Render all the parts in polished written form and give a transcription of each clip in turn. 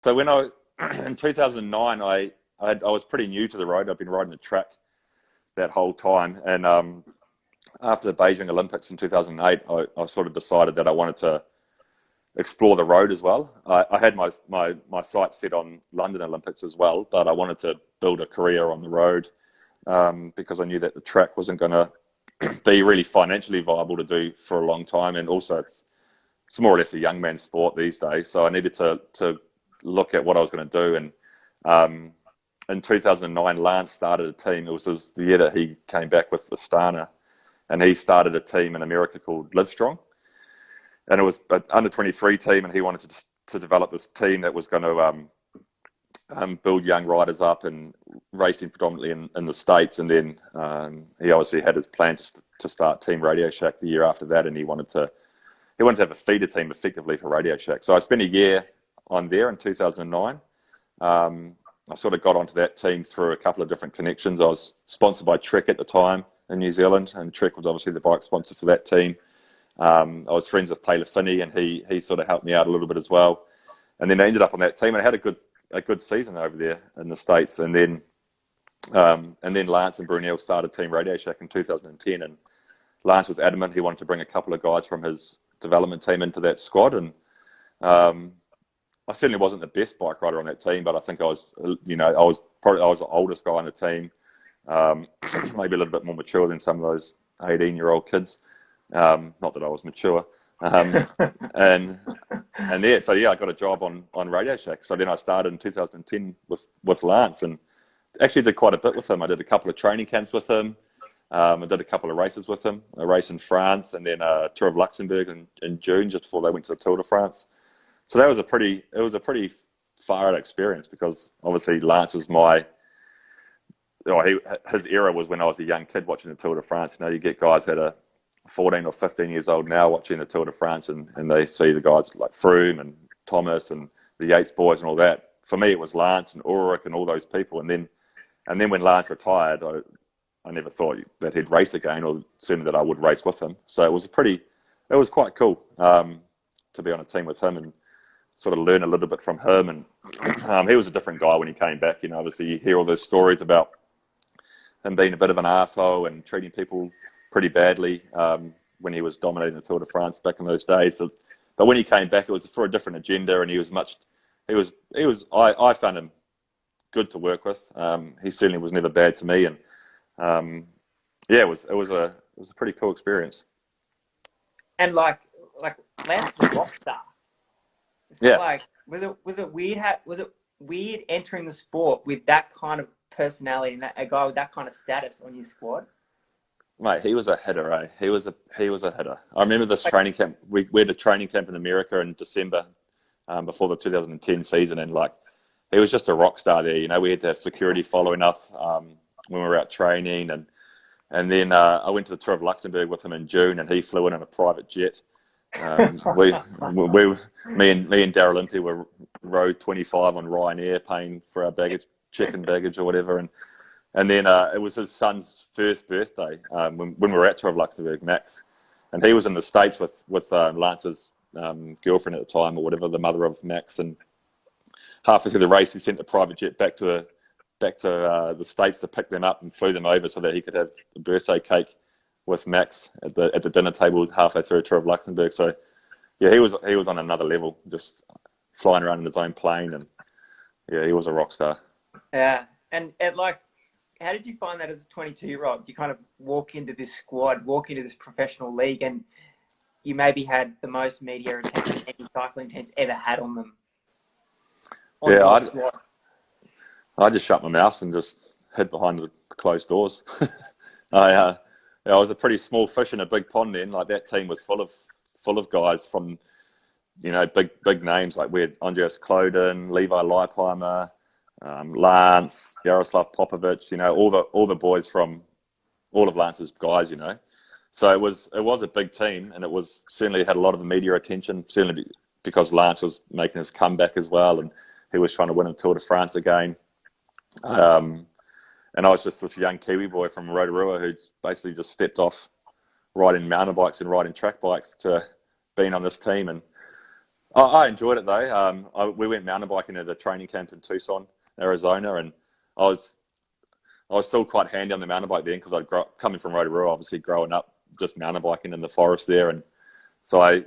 So when I in 2009, I was pretty new to the road. I've been riding the track that whole time, and after the Beijing Olympics in 2008, I sort of decided that I wanted to explore the road as well. I had my sights set on London Olympics as well, but I wanted to build a career on the road because I knew that the track wasn't going to be really financially viable to do for a long time, and also it's more or less a young man's sport these days. So I needed to look at what I was going to do, and in 2009, Lance started a team. It was the year that he came back with Astana, and he started a team in America called Livestrong, and it was an under-23 team, and he wanted to develop this team that was going to build young riders up and racing predominantly in the States. And then he obviously had his plan to start Team Radio Shack the year after that, and he wanted to have a feeder team effectively for Radio Shack. So I spent a year on there in 2009. I sort of got onto that team through a couple of different connections. I was sponsored by Trek at the time in New Zealand, and Trek was obviously the bike sponsor for that team. I was friends with Taylor Finney, and he sort of helped me out a little bit as well. And then I ended up on that team, and I had a good season over there in the States. And then Lance and Brunel started Team Radio Shack in 2010, and Lance was adamant he wanted to bring a couple of guys from his development team into that squad. And I certainly wasn't the best bike rider on that team, but I think I was the oldest guy on the team, maybe a little bit more mature than some of those 18-year-old kids. Not that I was mature. And yeah, so yeah, I got a job on Radio Shack. So then I started in 2010 with Lance, and actually did quite a bit with him. I did a couple of training camps with him. I did a couple of races with him, a race in France, and then a tour of Luxembourg in June, just before they went to the Tour de France. So that was a pretty far out experience, because obviously Lance was his era was when I was a young kid watching the Tour de France. You know, you get guys that are 14 or 15 years old now watching the Tour de France, and they see the guys like Froome and Thomas and the Yates boys and all that. For me, it was Lance and Ulrich and all those people. And then when Lance retired, I never thought that he'd race again, or certainly that I would race with him. So it was quite cool to be on a team with him and sort of learn a little bit from him. And he was a different guy when he came back. You know, obviously you hear all those stories about him being a bit of an asshole and treating people pretty badly when he was dominating the Tour de France back in those days. So, but when he came back, it was for a different agenda, and I found him good to work with. He certainly was never bad to me, and yeah, it was a pretty cool experience. And like Lance is a rock star. So yeah. Like, was it weird? Was it weird entering the sport with that kind of personality and a guy with that kind of status on your squad? Mate, he was a hitter, eh? He was a hitter. I remember this training camp. We had a training camp in America in December before the 2010 season, and like, he was just a rock star there. You know, we had to have security following us when we were out training, and then I went to the Tour of Luxembourg with him in June, and he flew in a private jet. Me and Daryl Impey were row 25 on Ryanair, paying for our baggage, check-in baggage or whatever, and then it was his son's first birthday when we were at Tour of Luxembourg, Max, and he was in the States with Lance's girlfriend at the time, or whatever, the mother of Max. And halfway through the race, he sent the private jet back to the States to pick them up and flew them over so that he could have a birthday cake with Max at the dinner table halfway through a Tour of Luxembourg. So yeah, he was on another level, just flying around in his own plane, and yeah, he was a rock star. Yeah, and like, how did you find that as a 22-year-old? You kind of walk into this squad, walk into this professional league, and you maybe had the most media attention any cycling team's ever had on them. I just shut my mouth and just hid behind the closed doors. I was a pretty small fish in a big pond then. Like, that team was full of guys from, you know, big names. Like, we had Andreas Kloden, Levi Leipheimer, Lance, Jaroslav Popovic, you know, all the boys from all of Lance's guys, you know. So it was a big team, and it was certainly had a lot of media attention, certainly because Lance was making his comeback as well, and he was trying to win a Tour de France again. And I was just this young Kiwi boy from Rotorua who basically just stepped off riding mountain bikes and riding track bikes to being on this team. And I enjoyed it though. We went mountain biking at a training camp in Tucson, Arizona, and I was I was still quite handy on the mountain bike then because coming from Rotorua, obviously growing up just mountain biking in the forest there, and so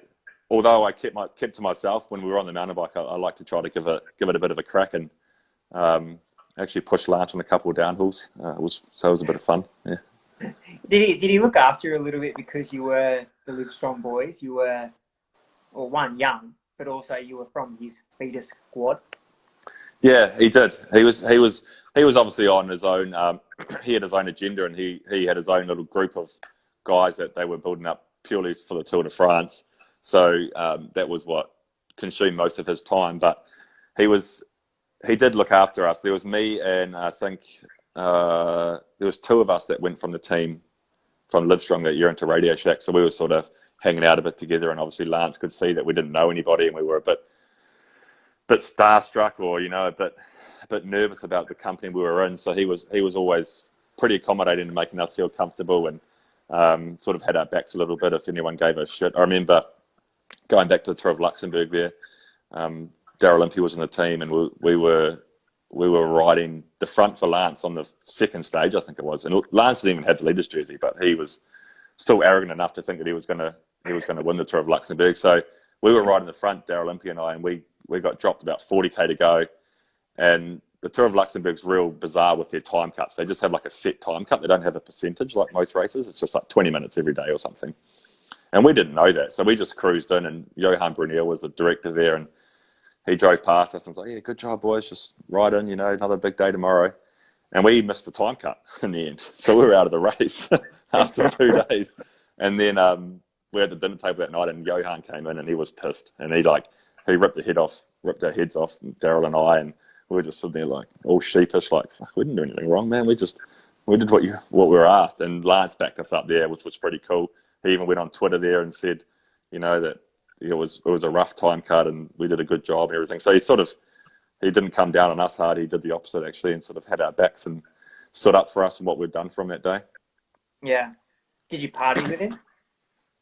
although I kept to myself when we were on the mountain bike, I like to try to give it a bit of a crack and actually push Lance on a couple of downhills. It was a bit of fun. Yeah. Did he look after you a little bit because you were the Livestrong boys? You were, or one, young, but also you were from his feeder squad. Yeah, he did. He was obviously on his own. He had his own agenda, and he had his own little group of guys that they were building up purely for the Tour de France. So that was what consumed most of his time. But he did look after us. There was me, and I think there was two of us that went from the team from Livestrong that year into Radio Shack. So we were sort of hanging out a bit together, and obviously Lance could see that we didn't know anybody, and we were a bit starstruck, or a bit nervous about the company we were in. So he was always pretty accommodating and making us feel comfortable, and sort of had our backs a little bit if anyone gave us shit. I remember going back to the Tour of Luxembourg there. Daryl Impey was in the team, and we were riding the front for Lance on the second stage, I think it was. And Lance didn't even have the leader's jersey, but he was still arrogant enough to think that he was going to win the Tour of Luxembourg. So we were riding the front, Daryl Impey and I, and we got dropped about 40k to go. And the Tour of Luxembourg's real bizarre with their time cuts. They just have like a set time cut. They don't have a percentage like most races. It's just like 20 minutes every day or something. And we didn't know that. So we just cruised in, and Johan Brunel was the director there, and he drove past us and was like, yeah, good job, boys. Just ride in, another big day tomorrow. And we missed the time cut in the end. So we were out of the race after 2 days. And then we had the dinner table that night, and Johan came in, and he was pissed. And he ripped our heads off, Daryl and I, and we were just sitting there like all sheepish, like, fuck, we didn't do anything wrong, man. We did what we were asked. And Lance backed us up there, which was pretty cool. He even went on Twitter there and said, that it was a rough time cut and we did a good job and everything. So he didn't come down on us hard. He did the opposite actually, and sort of had our backs and stood up for us and what we'd done from that day. Yeah. Did you party with him?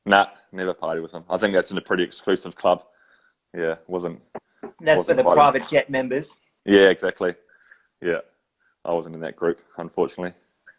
Nah, never partied with him. I think that's in a pretty exclusive club. Yeah, That's for the private jet members. Yeah, exactly. Yeah, I wasn't in that group, unfortunately.